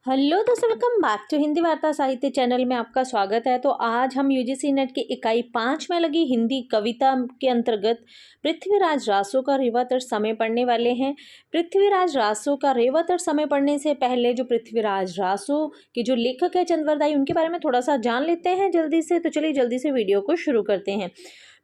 Hello दोस्तों, welcome back to Hindi वार्ता साहित्य चैनल में आपका स्वागत है। तो आज हम यूजीसी नेट की इकाई 5 में लगी हिंदी कविता के अंतर्गत पृथ्वीराज रासो का रेवातट समय पढ़ने वाले हैं। पृथ्वीराज रासो का रेवातट समय पढ़ने से पहले जो पृथ्वीराज रासो के जो लेखक है चंद्रवरदाई, उनके बारे में थोड़ा सा जान लेते हैं जल्दी से। तो चलिए जल्दी से वीडियो को शुरू करते हैं।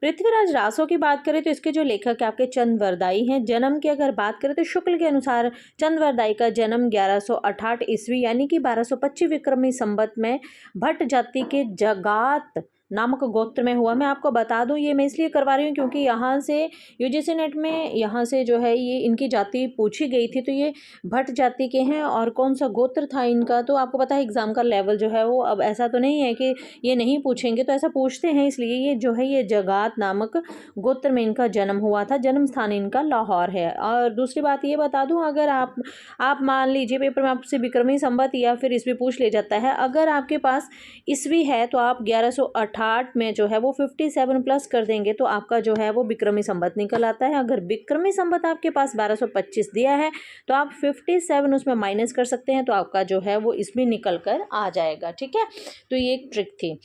पृथ्वीराज रासो की बात करें तो इसके जो लेखक है आपके चंद्रवरदाई हैं। जन्म की अगर बात करें तो शुक्ल के अनुसार चंद्रवरदाई का जन्म 1168 ईस्वी यानी कि 1225 विक्रमी संवत में भट्ट जाति के जगात नामक गोत्र में हुआ। मैं आपको बता दूं, ये मैं इसलिए करवा रही हूँ क्योंकि यहाँ से यूजीसी नेट में यहाँ से जो है ये इनकी जाति पूछी गई थी। तो ये भट्ट जाति के हैं और कौन सा गोत्र था इनका, तो आपको पता है एग्जाम का लेवल जो है वो, अब ऐसा तो नहीं है कि ये नहीं पूछेंगे, तो ऐसा पूछते हैं, इसलिए ये जो है ये जगात नामक गोत्र में इनका जन्म हुआ था। जन्म स्थान इनका लाहौर है। और दूसरी बात ये बता दूं, अगर आप मान लीजिए पेपर में आपसे विक्रमी संवत या फिर ईस्वी पूछ ले जाता है, अगर आपके पास ईस्वी है तो आप 1168 में जो है वो 57 प्लस कर देंगे तो आपका जो है वो विक्रमी संवत निकल आता है। अगर विक्रमी संवत आपके पास 1225 दिया है तो आप 57 उसमें माइनस कर सकते हैं, तो आपका जो है वो ईस्वी निकल कर आ जाएगा। ठीक है, तो ये एक ट्रिक थी।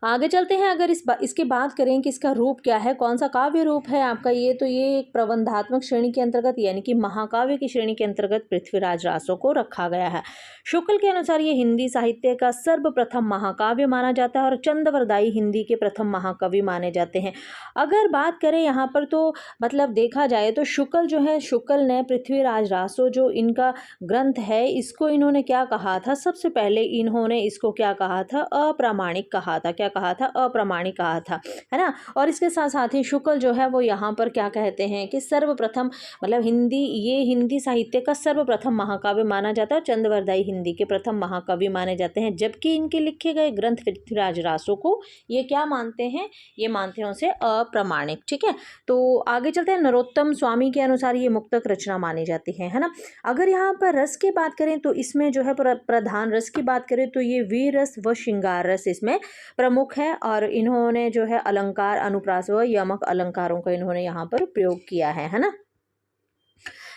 आगे चलते हैं। अगर इसकी बात करें कि इसका रूप क्या है, कौन सा काव्य रूप है आपका ये, तो ये एक प्रबंधात्मक श्रेणी के अंतर्गत यानी कि महाकाव्य की श्रेणी के अंतर्गत पृथ्वीराज रासो को रखा गया है। शुक्ल के अनुसार ये हिंदी साहित्य का सर्वप्रथम महाकाव्य माना जाता है और चंद्रवरदाई हिंदी के प्रथम महाकवि माने जाते हैं। अगर बात करें यहाँ पर तो मतलब देखा जाए तो शुक्ल जो है, शुक्ल ने पृथ्वीराज रासो जो इनका ग्रंथ है इसको इन्होंने क्या कहा था, सबसे पहले इन्होंने इसको क्या कहा था, अप्रामाणिक कहा था। क्या कहा था? अप्रामाणिक कहा था, है ना। और इसके साथ साथ ही शुक्ल जो है वो यहाँ पर क्या कहते हैं कि सर्वप्रथम मतलब हिंदी साहित्य का सर्वप्रथम महाकाव्य माना जाता है। चंद्रवरदाई हिंदी के प्रथम महाकवि माने जाते हैं, जबकि इनके लिखे गए ग्रंथ पृथ्वीराज रासो को ये क्या मानते हैं, ये मानते हैं उसे अप्रामाणिक। ठीक है, तो आगे चलते हैं। नरोत्तम स्वामी के अनुसार ये मुक्तक रचना मानी जाती है ना। अगर यहाँ पर रस की बात करें तो इसमें जो है प्रधान रस की बात करें तो ये वीर रस व श्रृंगार रस इसमें प्रमुख है। और इन्होंने जो है अलंकार, अनुप्रास व यमक अलंकारों का इन्होंने यहाँ पर प्रयोग किया है ना।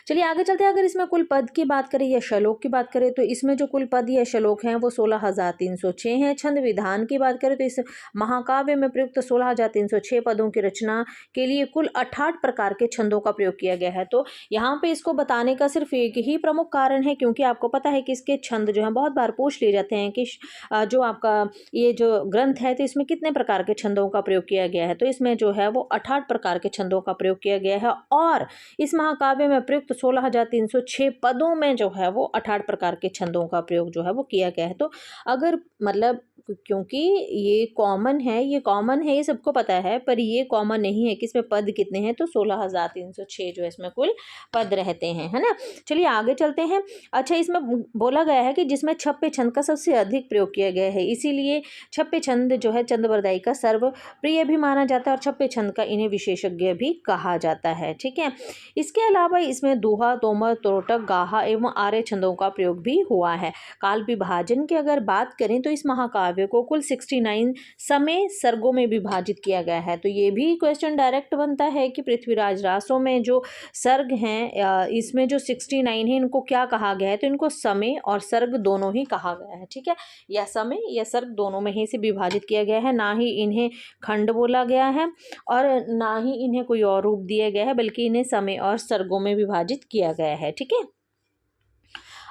चलिए आगे चलते हैं। अगर इसमें कुल पद की बात करें या श्लोक की बात करें तो इसमें जो कुल पद या श्लोक हैं वो 16,306 हैं। छंद विधान की बात करें तो इस महाकाव्य में प्रयुक्त 16,306 पदों की रचना के लिए कुल 68 प्रकार के छंदों का प्रयोग किया गया है। तो यहाँ पे इसको बताने का सिर्फ एक ही प्रमुख कारण है, क्योंकि आपको पता है कि इसके छंद जो है बहुत बार पूछ लिए जाते हैं कि जो आपका ये जो ग्रंथ है तो इसमें कितने प्रकार के छंदों का प्रयोग किया गया है। तो इसमें जो है वो 68 प्रकार के छंदों का प्रयोग किया गया है और इस महाकाव्य में प्रयुक्त 16,306 पदों में जो है वो 68 प्रकार के छंदों का प्रयोग जो है वो किया गया है। तो अगर मतलब क्योंकि ये कॉमन है, ये सबको पता है, पर ये कॉमन नहीं है कि इसमें पद कितने हैं। तो 16,306 जो है इसमें कुल पद रहते हैं, है ना। चलिए आगे चलते हैं। अच्छा, इसमें बोला गया है कि जिसमें छप्पे छंद का सबसे अधिक प्रयोग किया गया है, इसीलिए छप्पे छंद जो है चंद्रवरदाई का सर्व प्रिय भी माना जाता है और छप्पे छंद का इन्हें विशेषज्ञ भी कहा जाता है। ठीक है, इसके अलावा इसमें दोहा, तोमर, त्रोटक, गाहा एवं आर्य छंदों का प्रयोग भी हुआ है। काल विभाजन की अगर बात करें तो इस महाकाव्य को कुल 69 समय सर्गों में विभाजित किया गया है। तो ये भी क्वेश्चन डायरेक्ट बनता है कि पृथ्वीराज रासो में जो सर्ग हैं इसमें जो 69 है इनको क्या कहा गया है, तो इनको समय और सर्ग दोनों ही कहा गया है। ठीक है, या समय या सर्ग दोनों में ही से विभाजित किया गया है, ना ही इन्हें खंड बोला गया है और ना ही इन्हें कोई और रूप दिया गया है, बल्कि इन्हें समय और सर्गों में विभाजित किया गया है। ठीक है,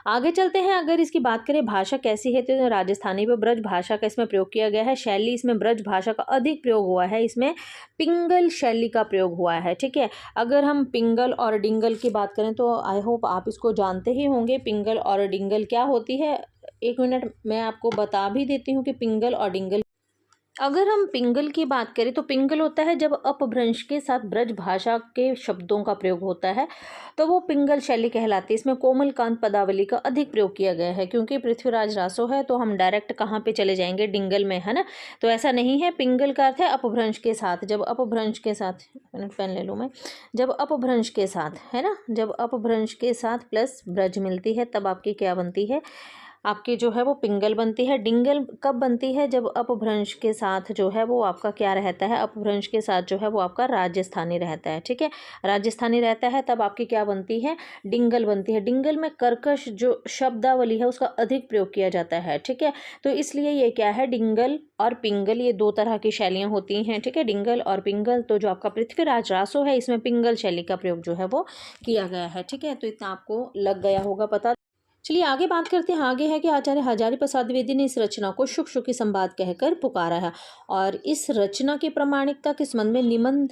आगे चलते हैं। अगर इसकी बात करें भाषा कैसी है तो राजस्थानी व ब्रज भाषा का इसमें प्रयोग किया गया है। शैली इसमें ब्रज भाषा का अधिक प्रयोग हुआ है, इसमें पिंगल शैली का प्रयोग हुआ है। ठीक है, अगर हम पिंगल और डिंगल की बात करें तो आई होप आप इसको जानते ही होंगे। पिंगल और डिंगल क्या होती है, एक मिनट मैं आपको बता भी देती हूँ कि पिंगल और डिंगल। अगर हम पिंगल की बात करें तो पिंगल होता है जब अपभ्रंश के साथ ब्रज भाषा के शब्दों का प्रयोग होता है, तो वो पिंगल शैली कहलाती है। इसमें कोमलकांत पदावली का अधिक प्रयोग किया गया है। क्योंकि पृथ्वीराज रासो है तो हम डायरेक्ट कहाँ पे चले जाएंगे, डिंगल में, है ना। तो ऐसा नहीं है, पिंगल का अर्थ है अपभ्रंश के साथ। जब अपभ्रंश के साथ, पेन ले लूँ मैं, जब अपभ्रंश के साथ, है ना, जब अपभ्रंश के साथ प्लस ब्रज मिलती है तब आपकी क्या बनती है, आपकी जो है वो पिंगल बनती है। डिंगल कब बनती है? जब अपभ्रंश के साथ जो है वो आपका क्या रहता है, अपभ्रंश के साथ जो है वो आपका राजस्थानी रहता है। ठीक है, राजस्थानी रहता है तब आपकी क्या बनती है? डिंगल बनती है। डिंगल में कर्कश जो शब्दावली है उसका अधिक प्रयोग किया जाता है। ठीक है, तो इसलिए ये क्या है, डिंगल और पिंगल, ये दो तरह की शैलियाँ होती हैं। ठीक है, डिंगल और पिंगल। तो जो आपका पृथ्वीराज रासो है इसमें पिंगल शैली का प्रयोग जो है वो किया गया है। ठीक है, तो इतना आपको लग गया होगा पता। चलिए आगे बात करते हैं। आगे है कि आचार्य हजारी प्रसाद द्विवेदी ने इस रचना को शुक शुकी संवाद कहकर पुकारा है। और इस रचना की प्रामाणिकता के संबंध में निम्न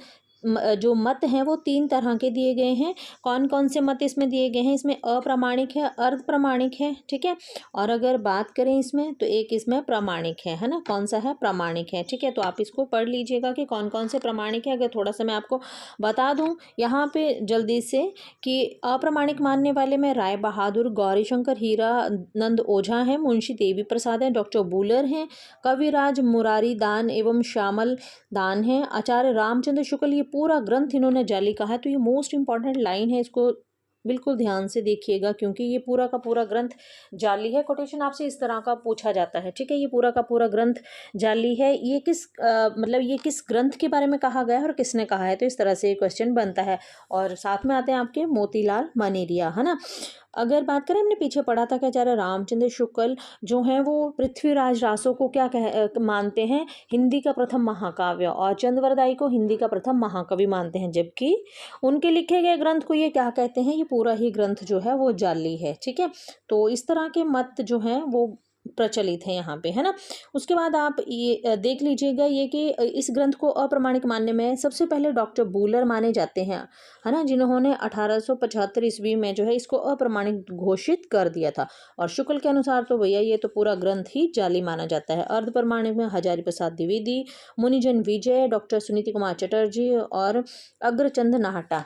जो मत हैं वो 3 तरह के दिए गए हैं। कौन कौन से मत इसमें दिए गए हैं? इसमें अप्रामाणिक है, अर्ध प्रमाणिक है। ठीक है, और अगर बात करें इसमें तो एक इसमें प्रामाणिक है ना। कौन सा है? प्रामाणिक है। ठीक है, तो आप इसको पढ़ लीजिएगा कि कौन कौन से प्रामाणिक है। अगर थोड़ा सा मैं आपको बता दूं यहाँ पे जल्दी से कि अप्रामाणिक मानने वाले में राय बहादुर, गौरीशंकर हीरानंद ओझा हैं, मुंशी देवी प्रसाद हैं, डॉक्टर बूलर हैं, कविराज मुरारी दान एवं श्यामल दान हैं, आचार्य रामचंद्र शुक्ल। ये पूरा ग्रंथ इन्होंने जाली कहा है। तो ये मोस्ट इंपॉर्टेंट लाइन है, इसको बिल्कुल ध्यान से देखिएगा क्योंकि ये पूरा का पूरा ग्रंथ जाली है। कोटेशन आपसे इस तरह का पूछा जाता है। ठीक है, ये पूरा का पूरा ग्रंथ जाली है। ये किस मतलब ये किस ग्रंथ के बारे में कहा गया है और किसने कहा है, तो इस तरह से ये क्वेश्चन बनता है। और साथ में आते हैं आपके मोतीलाल मनेरिया, है ना। अगर बात करें, हमने पीछे पढ़ा था कि आचार्य रामचंद्र शुक्ल जो हैं वो पृथ्वीराज रासो को क्या मानते हैं? हिंदी का प्रथम महाकाव्य, और चंद्रवरदाई को हिंदी का प्रथम महाकवि मानते हैं। जबकि उनके लिखे गए ग्रंथ को ये क्या कहते हैं? ये पूरा ही ग्रंथ जो है वो जाली है। ठीक है, तो इस तरह के मत जो हैं वो प्रचलित है यहाँ पे, है ना। उसके बाद आप ये देख लीजिएगा ये कि इस ग्रंथ को अप्रामाणिक मानने में सबसे पहले डॉक्टर बूलर माने जाते हैं, है ना, जिन्होंने 1875 ईस्वी में जो है इसको अप्रामाणिक घोषित कर दिया था। और शुक्ल के अनुसार तो भैया ये तो पूरा ग्रंथ ही जाली माना जाता है। अर्ध प्रमाणिक में हजारी प्रसाद द्विवेदी, मुनिजन विजय, डॉक्टर सुनीति कुमार चटर्जी और अग्रचंद नाहटा।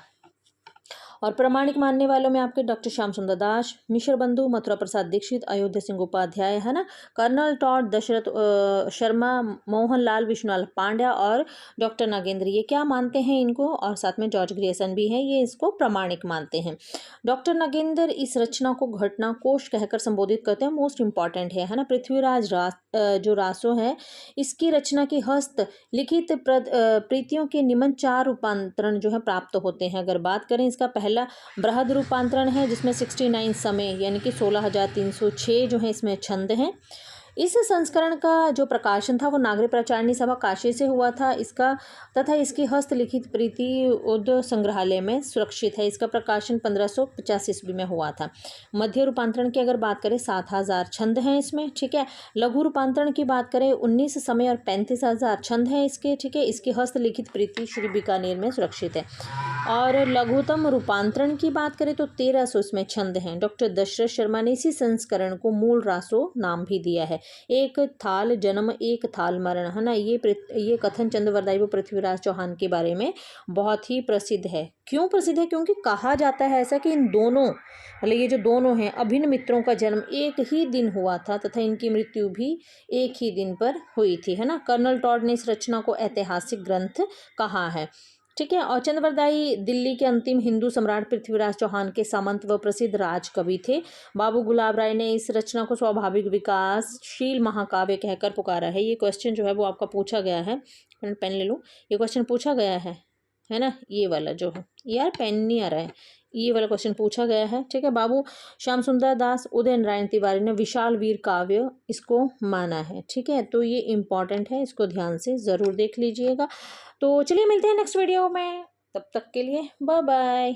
और प्रामाणिक मानने वालों में आपके डॉक्टर श्याम सुंदर दास, मिश्र बंधु, मथुरा प्रसाद दीक्षित, अयोध्या सिंह उपाध्याय, है ना, कर्नल टॉड, दशरथ शर्मा, मोहनलाल विश्वनाथ पांड्या और डॉक्टर नागेंद्र, ये क्या मानते हैं इनको? और साथ में जॉर्ज ग्रेसन भी है, ये इसको प्रामाणिक मानते हैं। डॉक्टर नागेंद्र इस रचना को घटना कोश कहकर संबोधित करते हैं। मोस्ट इंपॉर्टेंट है ना। पृथ्वीराज जो रासो है इसकी रचना की हस्त लिखित प्रीतियों के निम्न 4 रूपांतरण जो है प्राप्त होते हैं। अगर बात करें, इसका पहला बृहद रूपांतरण है जिसमें 69 समय यानी कि 16,306 जो है इसमें छंद हैं। इस संस्करण का जो प्रकाशन था वो नागरिक प्रचारणी सभा काशी से हुआ था। इसका तथा इसकी हस्तलिखित प्रीति उद्योग संग्रहालय में सुरक्षित है। इसका प्रकाशन 1550 ईस्वी में हुआ था। मध्य रूपांतरण की अगर बात करें 7,000 छंद हैं इसमें। ठीक है, लघु रूपांतरण की बात करें 19 समय और 35,000 छंद हैं इसके। ठीक है, इसकी हस्तलिखित प्रीति श्री बीकानेर में सुरक्षित है। और लघुतम रूपांतरण की बात करें तो 1300 इसमें छंद हैं। डॉक्टर दशरथ शर्मा ने इसी संस्करण को मूल रासो नाम भी दिया है। एक थाल जन्म एक थाल मरण, है ना। ये कथन चंद्रवरदाई व पृथ्वीराज चौहान के बारे में बहुत ही प्रसिद्ध है। क्यों प्रसिद्ध है? क्योंकि कहा जाता है ऐसा कि इन दोनों मतलब ये जो दोनों हैं अभिन्न मित्रों का जन्म एक ही दिन हुआ था तथा इनकी मृत्यु भी एक ही दिन पर हुई थी, है ना। कर्नल टॉड ने इस रचना को ऐतिहासिक ग्रंथ कहा है। ठीक है, और चंद्रवरदाई दिल्ली के अंतिम हिंदू सम्राट पृथ्वीराज चौहान के सामंत व प्रसिद्ध राजकवि थे। बाबू गुलाब राय ने इस रचना को स्वाभाविक विकासशील महाकाव्य कहकर पुकारा है। ये क्वेश्चन जो है वो आपका पूछा गया है। पेन ले लो, ये क्वेश्चन पूछा गया है ना। ये वाला जो है, यार पेन नहीं आ रहा है, ये वाला क्वेश्चन पूछा गया है। ठीक है, बाबू श्याम सुंदर दास, उदय नारायण तिवारी ने विशाल वीर काव्य इसको माना है। ठीक है, तो ये इम्पॉर्टेंट है, इसको ध्यान से ज़रूर देख लीजिएगा। तो चलिए मिलते हैं नेक्स्ट वीडियो में, तब तक के लिए बाय बाय।